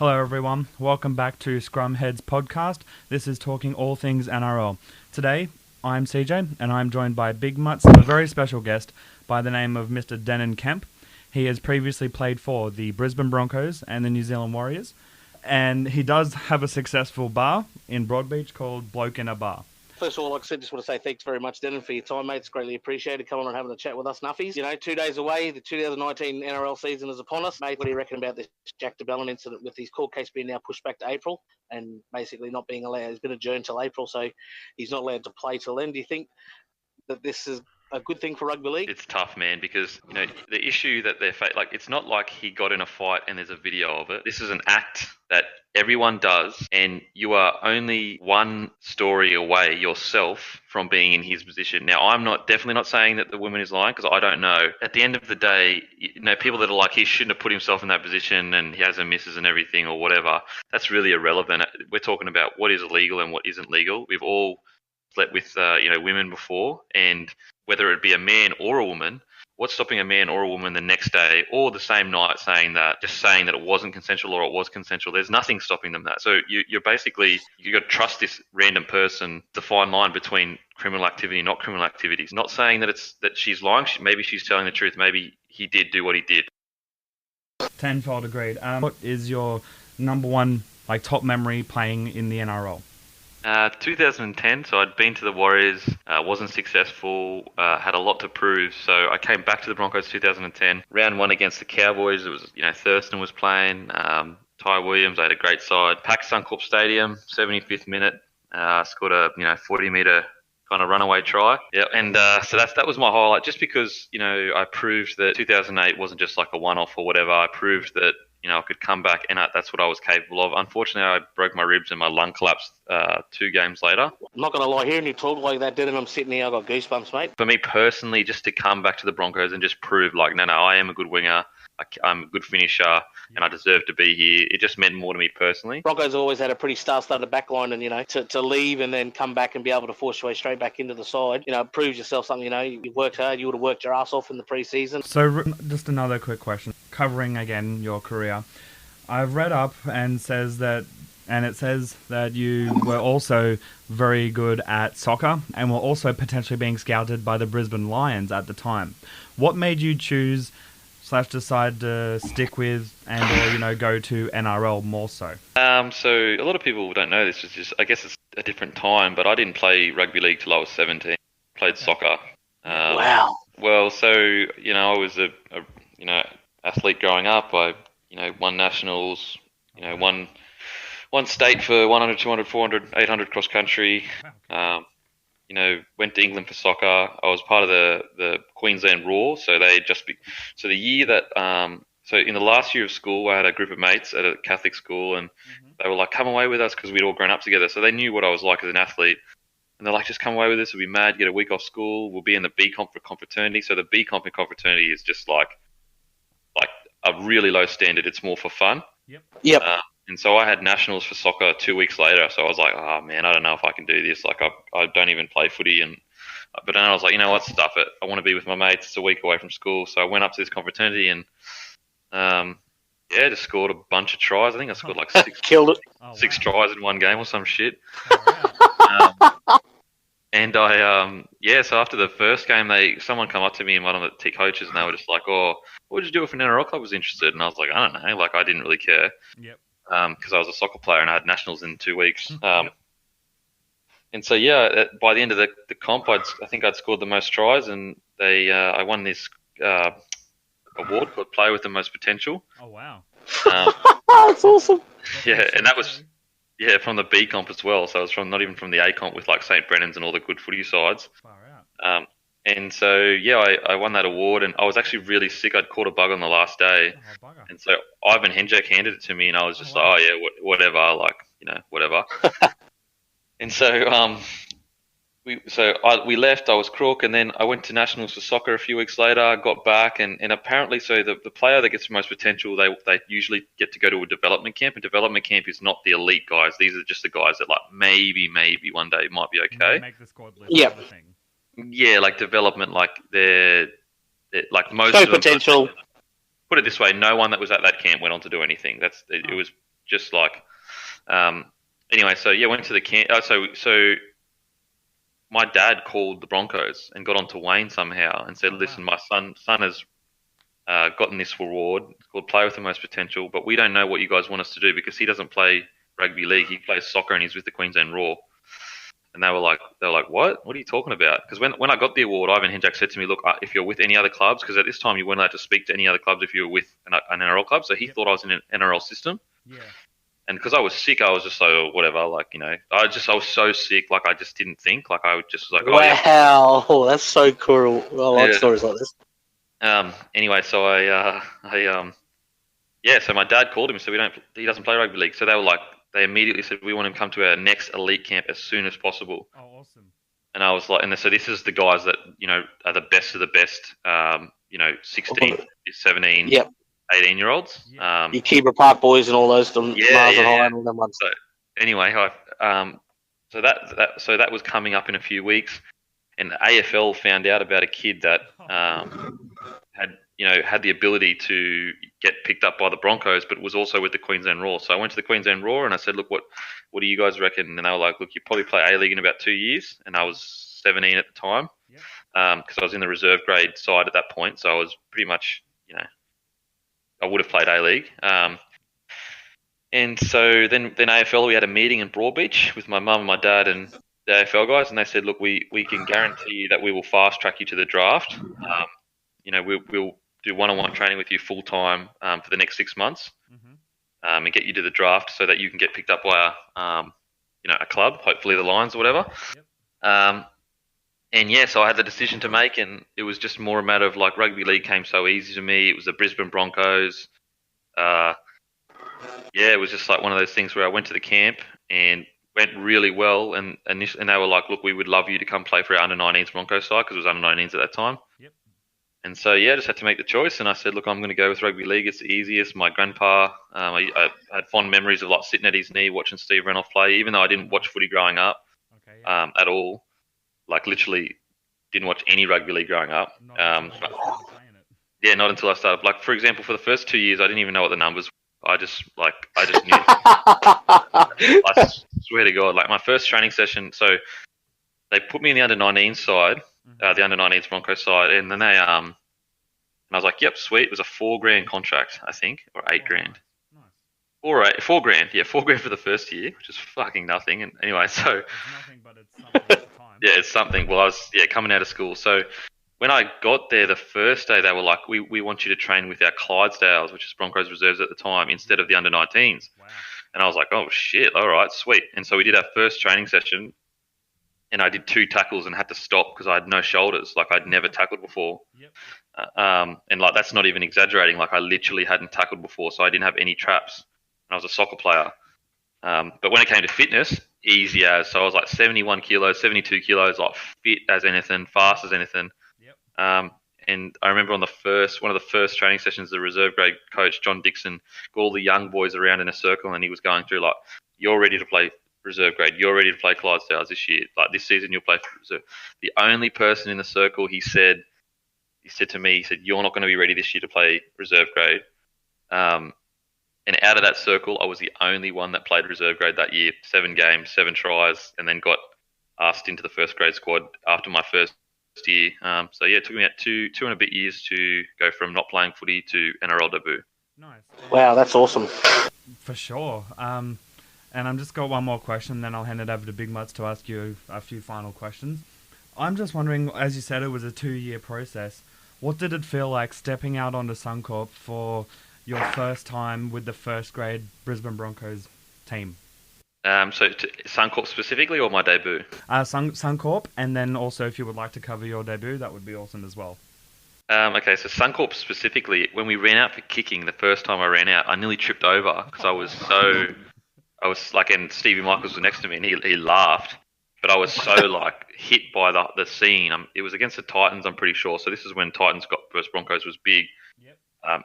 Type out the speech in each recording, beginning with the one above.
Hello, everyone. Welcome back to Scrumheads podcast. This is talking all things NRL. Today, I'm CJ, and I'm joined by BIGMUTTS and a very special guest by the name of Mr. Denan Kemp. He has previously played for the Brisbane Broncos and the New Zealand Warriors, and he does have a successful bar in Broadbeach called Bloke in a Bar. First of all, like I said, just want to say thanks very much, Denan, for your time, mate. It's greatly appreciated. Coming on and having a chat with us, Nuffies. 2 days away, the 2019 NRL season is upon us. Mate, what do you reckon about this Jack de Belin incident with his court case being now pushed back to April and basically not being allowed? He's been adjourned till April, so he's not allowed to play till then. Do you think that this is a good thing for rugby league? It's tough, man, because the issue that they're it's not like he got in a fight and there's a video of it. This is an act that everyone does, and you are only one story away yourself from being in his position. Now, I'm definitely not saying that the woman is lying, because I don't know. At the end of the day, people that are like, he shouldn't have put himself in that position and he has a missus and everything or whatever, that's really irrelevant. We're talking about what is legal and what isn't legal. We've all slept with women before, and whether it be a man or a woman, what's stopping a man or a woman the next day or the same night saying that it wasn't consensual or it was consensual? There's nothing stopping them that. So you're basically, you got to trust this random person to fine line between criminal activity and not criminal activities. Not saying that she's lying. Maybe she's telling the truth. Maybe he did do what he did. Tenfold agreed. What is your number one top memory playing in the NRL? 2010, so I'd been to the Warriors, wasn't successful, had a lot to prove, so I came back to the Broncos 2010, round one against the Cowboys. It was, Thurston was playing, Ty Williams, I had a great side. Packed Suncorp Stadium, 75th minute, scored a 40-metre kind of runaway try. Yeah, and so that was my highlight, just because, I proved that 2008 wasn't just like a one-off or whatever. I proved that I could come back, and that's what I was capable of. Unfortunately, I broke my ribs and my lung collapsed 2 games later. I'm not going to lie, hearing you talk like that, Denan, I'm sitting here, I've got goosebumps, mate. For me personally, just to come back to the Broncos and just prove, no, I am a good winger, I'm a good finisher, and I deserve to be here. It just meant more to me personally. Broncos have always had a pretty star-studded backline, and, to leave and then come back and be able to force your way straight back into the side, proves yourself something. You worked hard, you would have worked your ass off in the pre-season. So just another quick question, covering again your career. I've read up and it says that you were also very good at soccer and were also potentially being scouted by the Brisbane Lions at the time. What made you choose / decide to stick with and or go to NRL more so? So a lot of people don't know this. It's just, I guess it's a different time, but I didn't play rugby league till I was 17. Played soccer. Wow. Well, so I was a athlete growing up. I won nationals, won state for 100, 200, 400, 800 cross country. Went to England for soccer. I was part of the Queensland Raw. So the year that, so in the last year of school, I had a group of mates at a Catholic school, and they were like, come away with us, because we'd all grown up together. So they knew what I was like as an athlete. And they're like, just come away with us. We'll be mad, get a week off school. We'll be in the B comp for confraternity. So the B comp in confraternity is just like a really low standard. It's more for fun. Yep. And so I had nationals for soccer 2 weeks later. So I was like, oh man, I don't know if I can do this. I don't even play footy. But then I was like, you know what, stuff it. I want to be with my mates. It's a week away from school. So I went up to this confraternity and, just scored a bunch of tries. I think I scored like six. Killed it. Six tries in one game or some shit. And so after the first game, someone come up to me and one of the coaches, and they were just like, oh, what did you do if an NRL club was interested? And I was like, I don't know. I didn't really care. Yep. Because I was a soccer player and I had nationals in 2 weeks. And so, by the end of the comp, I think I'd scored the most tries, and I won this award called Player with the Most Potential. Oh, wow. That's awesome. Yeah, and that was... Yeah, from the B comp as well. So it was not even from the A comp with St. Brennan's and all the good footy sides. Far out. And so, I won that award, and I was actually really sick. I'd caught a bug on the last day. Oh, bugger. And so Ivan Henjek handed it to me, and I was just whatever, whatever. And so we left. I was crook, and then I went to nationals for soccer a few weeks later. Got back, and apparently, so the player that gets the most potential, they usually get to go to a development camp. And development camp is not the elite guys. These are just the guys that maybe one day might be okay. Make the squad list. Yep. Yeah, development, they're most No of them, potential. put it this way, no one that was at that camp went on to do anything. It was just like, anyway, so yeah, went to the camp. So my dad called the Broncos and got onto Wayne somehow and said, "Listen, my son has gotten this reward. It's called Player with the Most Potential, but we don't know what you guys want us to do because he doesn't play rugby league. He plays soccer and he's with the Queensland Raw." And they were like, "What? What are you talking about?" Because when I got the award, Ivan Henjak said to me, "Look, if you're with any other clubs, because at this time you weren't allowed to speak to any other clubs if you were with an NRL club, so he thought I was in an NRL system." Yeah. And because I was sick, I was just like, whatever, like, I was so sick, like, I just didn't think, like, I just was like, oh, yeah. Wow, that's so cool. I like stories like this. Anyway, so so my dad called him and said, he doesn't play rugby league. So they immediately said, we want him to come to our next elite camp as soon as possible. Oh, awesome. And I was like, and they said, this is the guys that, are the best of the best, 16, 17, 18-year-olds. Yeah. Your Kebra Park boys and all those, Mars and High and all them ones. So anyway, so that was coming up in a few weeks, and the AFL found out about a kid that had the ability to get picked up by the Broncos, but was also with the Queensland Raw. So I went to the Queensland Raw and I said, look, what do you guys reckon? And they were like, look, you probably play A-League in about 2 years. And I was 17 at the time, because I was in the reserve grade side at that point. So I was pretty much, I would have played A-League. And so then AFL, we had a meeting in Broadbeach with my mum and my dad and the AFL guys, and they said, look, we can guarantee you that we will fast track you to the draft. We'll do one-on-one training with you full-time for the next 6 months, and get you to the draft so that you can get picked up by a club, hopefully the Lions or whatever. So I had the decision to make, and it was just more a matter of, like, rugby league came so easy to me. It was the Brisbane Broncos. It was just like one of those things where I went to the camp and went really well, and they were like, look, we would love you to come play for our under-19s Broncos side, because it was under-19s at that time. And so, I just had to make the choice, and I said, look, I'm going to go with rugby league. It's the easiest. My grandpa, I had fond memories of, like, sitting at his knee watching Steve Renouf play, even though I didn't watch footy growing up at all. Like, literally didn't watch any rugby league growing up. Not until I started. Like, for example, for the first 2 years, I didn't even know what the numbers were. I just knew. I swear to God, like, my first training session, so they put me in the under-19 side, the under-19s Broncos side, and then and I was like, yep, sweet. It was a $4,000 contract, I think, or $8,000. $4,000, yeah, $4,000 for the first year, which is fucking nothing. And anyway, so it's nothing, but it's something at the time. Yeah, it's something. Well, I was coming out of school, so when I got there the first day, they were like, we want you to train with our Clydesdales, which is Broncos reserves at the time, instead of the under-19s. Wow. And I was like, oh shit, all right, sweet. And so we did our first training session, and I did 2 tackles and had to stop because I had no shoulders, like I'd never tackled before. And like, that's not even exaggerating. Like, I literally hadn't tackled before, so I didn't have any traps. I was a soccer player. But when it came to fitness, easy as. So I was like 71 kilos, 72 kilos, like fit as anything, fast as anything. And I remember on one of the first training sessions, the reserve grade coach, John Dixon, got all the young boys around in a circle, and he was going through, like, you're ready to play reserve grade, you're ready to play Clydesdales this year. Like, this season you'll play for reserve. The only person in the circle, he said to me, you're not going to be ready this year to play reserve grade. And out of that circle, I was the only one that played reserve grade that year. 7 games, 7 tries, and then got asked into the first grade squad after my first year. It took me about two and a bit years to go from not playing footy to NRL debut. Nice. Wow, that's awesome. For sure. And I'm just got one more question, then I'll hand it over to Big Mutts to ask you a few final questions. I'm just wondering, as you said, it was a 2-year process. What did it feel like stepping out onto Suncorp for your first time with the first grade Brisbane Broncos team? So to Suncorp specifically, or my debut? Suncorp, and then also if you would like to cover your debut, that would be awesome as well. Okay, so Suncorp specifically, when we ran out for kicking, the first time I ran out, I nearly tripped over because I was like, and Stevie Michaels was next to me, and he laughed, but I was so like hit by the scene. It was against the Titans, I'm pretty sure. So this is when Titans got versus Broncos was big.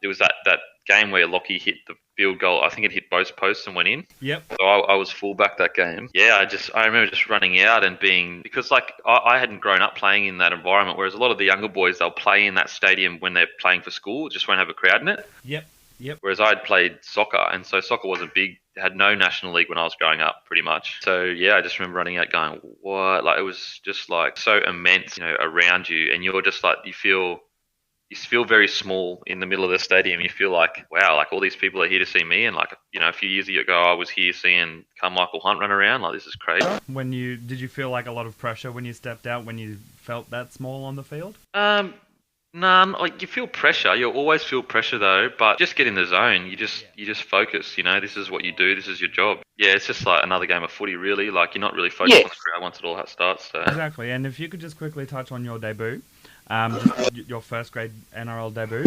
It was that game where Lockie hit the field goal. I think it hit both posts and went in. So I was fullback that game. I remember just running out and because like I hadn't grown up playing in that environment, whereas a lot of the younger boys, they'll play in that stadium when they're playing for school, just won't have a crowd in it. Whereas I'd played soccer, and so soccer wasn't big had no National League when I was growing up, pretty much. So yeah, I just remember running out going, what? Like, it was just like so immense, around you, and you're just like, you feel very small in the middle of the stadium. You feel like, wow, like all these people are here to see me, and like, a few years ago I was here seeing Carmichael Hunt run around. Like, this is crazy. Did you feel like a lot of pressure when you stepped out, when you felt that small on the field? None. Like, you feel pressure. You'll always feel pressure though, but just get in the zone. You just focus. This is what you do. This is your job. Yeah, it's just like another game of footy, really. Like, you're not really focused on the crowd once it all starts. So. Exactly. And if you could just quickly touch on your debut, just your first grade NRL debut,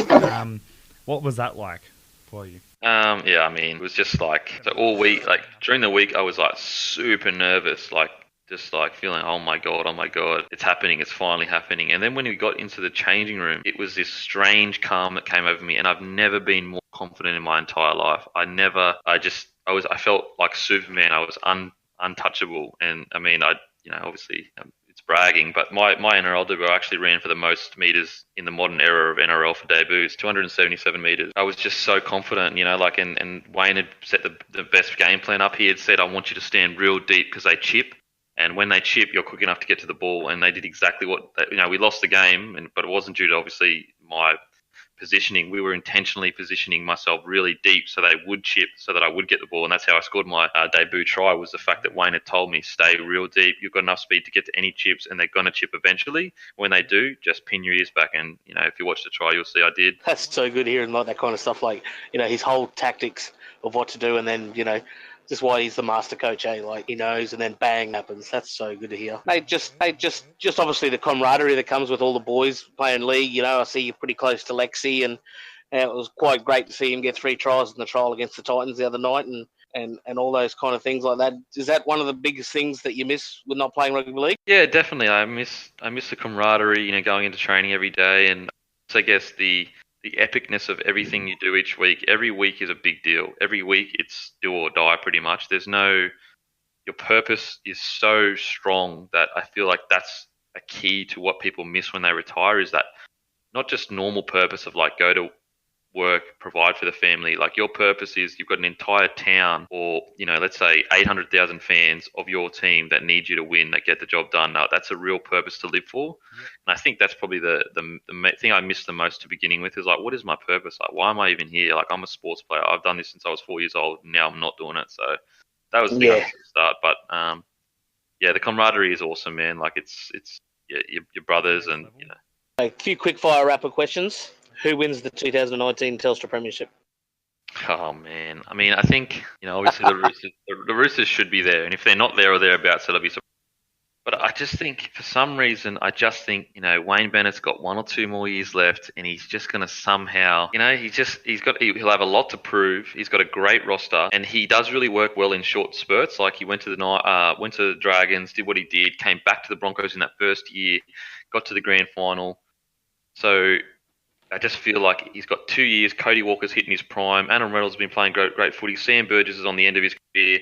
what was that like for you? Yeah, I mean, it was just like, so all week, like during the week, I was like super nervous, like just like feeling, oh my god, it's happening, it's finally happening. And then when we got into the changing room, it was this strange calm that came over me, and I've never been more confident in my entire life. I felt like Superman. I was untouchable, and I mean, obviously. It's bragging, but my NRL debut, I actually ran for the most meters in the modern era of NRL for debuts, 277 meters. I was just so confident, and Wayne had set the best game plan up. He had said, I want you to stand real deep because they chip, and when they chip, you're quick enough to get to the ball, and they did exactly what, we lost the game, but it wasn't due to obviously my positioning. We were intentionally positioning myself really deep so they would chip, so that I would get the ball, and that's how I scored my debut try. Was the fact that Wayne had told me, stay real deep, you've got enough speed to get to any chips, and they're going to chip eventually. When they do, just pin your ears back, and if you watch the try, you'll see I did. That's so good hearing like that kind of stuff, like his whole tactics of what to do, and then just why he's the master coach, like he knows, and then bang happens. That's so good to hear. Just obviously the camaraderie that comes with all the boys playing league. I see you're pretty close to Lexi, and it was quite great to see him get 3 tries in the trial against the Titans the other night, and all those kind of things like that. Is that one of the biggest things that you miss with not playing rugby league? Yeah, definitely. I miss the camaraderie, going into training every day, and so I guess the epicness of everything you do each week. Every week is a big deal. Every week it's do or die pretty much. Your purpose is so strong that I feel like that's a key to what people miss when they retire, is that not just normal purpose of like go to work, provide for the family. Like, your purpose is you've got an entire town, or let's say 800,000 fans of your team that need you to win, that get the job done. Now, that's a real purpose to live for. And I think that's probably the thing I missed the most to beginning with, is like, what is my purpose? Like, why am I even here? Like, I'm a sports player. I've done this since I was 4 years old. Now I'm not doing it. So that was the thing I missed at the start. But yeah, the camaraderie is awesome, man. Like, it's your brothers, and A few quick fire rapid questions. Who wins the 2019 Telstra Premiership? Oh man, I mean, I think obviously the Roosters should be there, and if they're not there or thereabouts, it'll be. But I just think, for some reason, Wayne Bennett's got 1 or 2 more years left, and he's just gonna somehow, he'll have a lot to prove. He's got a great roster, and he does really work well in short spurts. Like, he went to the Dragons, did what he did, came back to the Broncos in that first year, got to the grand final. So I just feel like he's got 2 years. Cody Walker's hitting his prime. Adam Reynolds has been playing great footy. Sam Burgess is on the end of his career.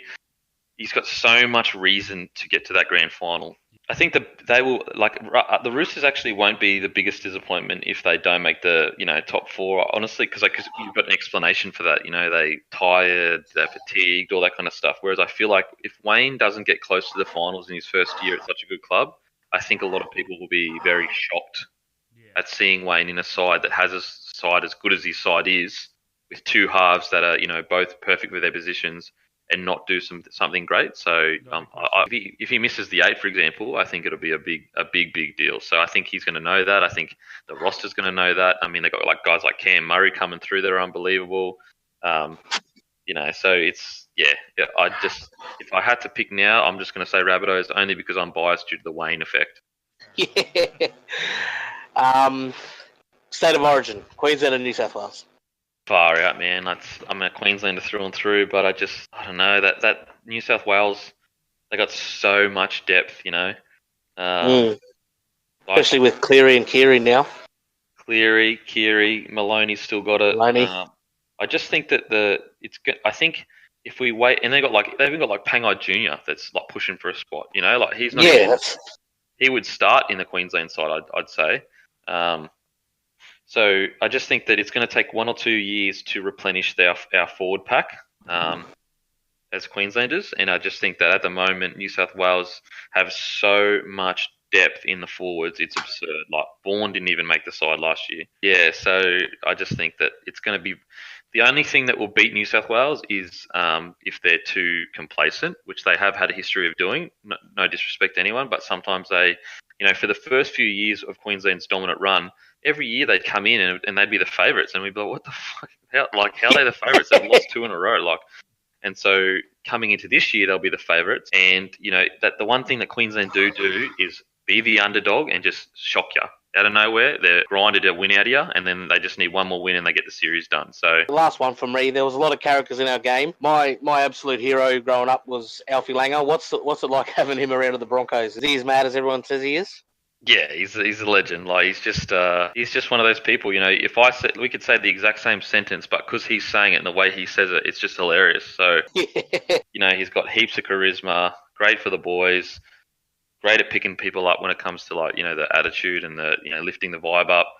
He's got so much reason to get to that grand final. I think that they will, the Roosters actually won't be the biggest disappointment if they don't make the top 4. Honestly, because you've got an explanation for that. They tired, they're fatigued, all that kind of stuff. Whereas I feel like if Wayne doesn't get close to the finals in his first year at such a good club, I think a lot of people will be very shocked at seeing Wayne in a side that has a side as good as his side is, with 2 halves that are both perfect with their positions, and not do something great. So if he misses the 8, for example, I think it'll be a big deal. So I think he's going to know that. I think the roster's going to know that. I mean, they've got guys like Cam Murray coming through that are unbelievable. So it's if I had to pick now, I'm just going to say Rabbitohs, only because I'm biased due to the Wayne effect. Yeah. State of origin, Queensland and New South Wales. Far out, man. I'm a Queenslander through and through, but I don't know, that New South Wales, they got so much depth, Especially with Cleary and Keary now. Keary, Maloney's still got it. Maloney. I just think that I think if we wait, and they've even got Pangai Jr. that's pushing for a spot, he's not. Yeah, he would start in the Queensland side, I'd say. So I just think that it's going to take 1 or 2 years to replenish our forward pack. as Queenslanders, and I just think that at the moment New South Wales have so much depth in the forwards, it's absurd. Like Vaughan didn't even make the side last year. Yeah, so I just think that it's going to be the only thing that will beat New South Wales is if they're too complacent, which they have had a history of doing. No disrespect to anyone, but sometimes they, for the first few years of Queensland's dominant run, every year they'd come in and they'd be the favourites, and we'd be like, "What the fuck? How are they the favourites? They've lost 2 in a row." And so coming into this year, they'll be the favourites. And that the one thing that Queensland do is be the underdog and just shock you out of nowhere. They're grinded a win out of you, and then they just need one more win and they get the series done. So the last one from me. There was a lot of characters in our game. My absolute hero growing up was Alfie Langer. What's it like having him around at the Broncos? Is he as mad as everyone says he is? Yeah, he's a legend. Like he's just one of those people. If I said we could say the exact same sentence, but because he's saying it and the way he says it, it's just hilarious. So he's got heaps of charisma. Great for the boys. Great at picking people up when it comes to the attitude and the lifting the vibe up.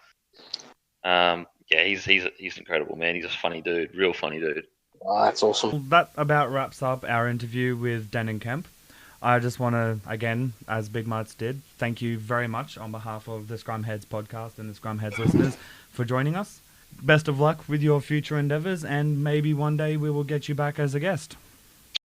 He's incredible, man. He's a funny dude, real funny dude. Oh, that's awesome. That about wraps up our interview with Denan Kemp. I just want to, again, as Big Mutts did, thank you very much on behalf of the Scrumheads podcast and the Scrumheads listeners for joining us. Best of luck with your future endeavours, and maybe one day we will get you back as a guest.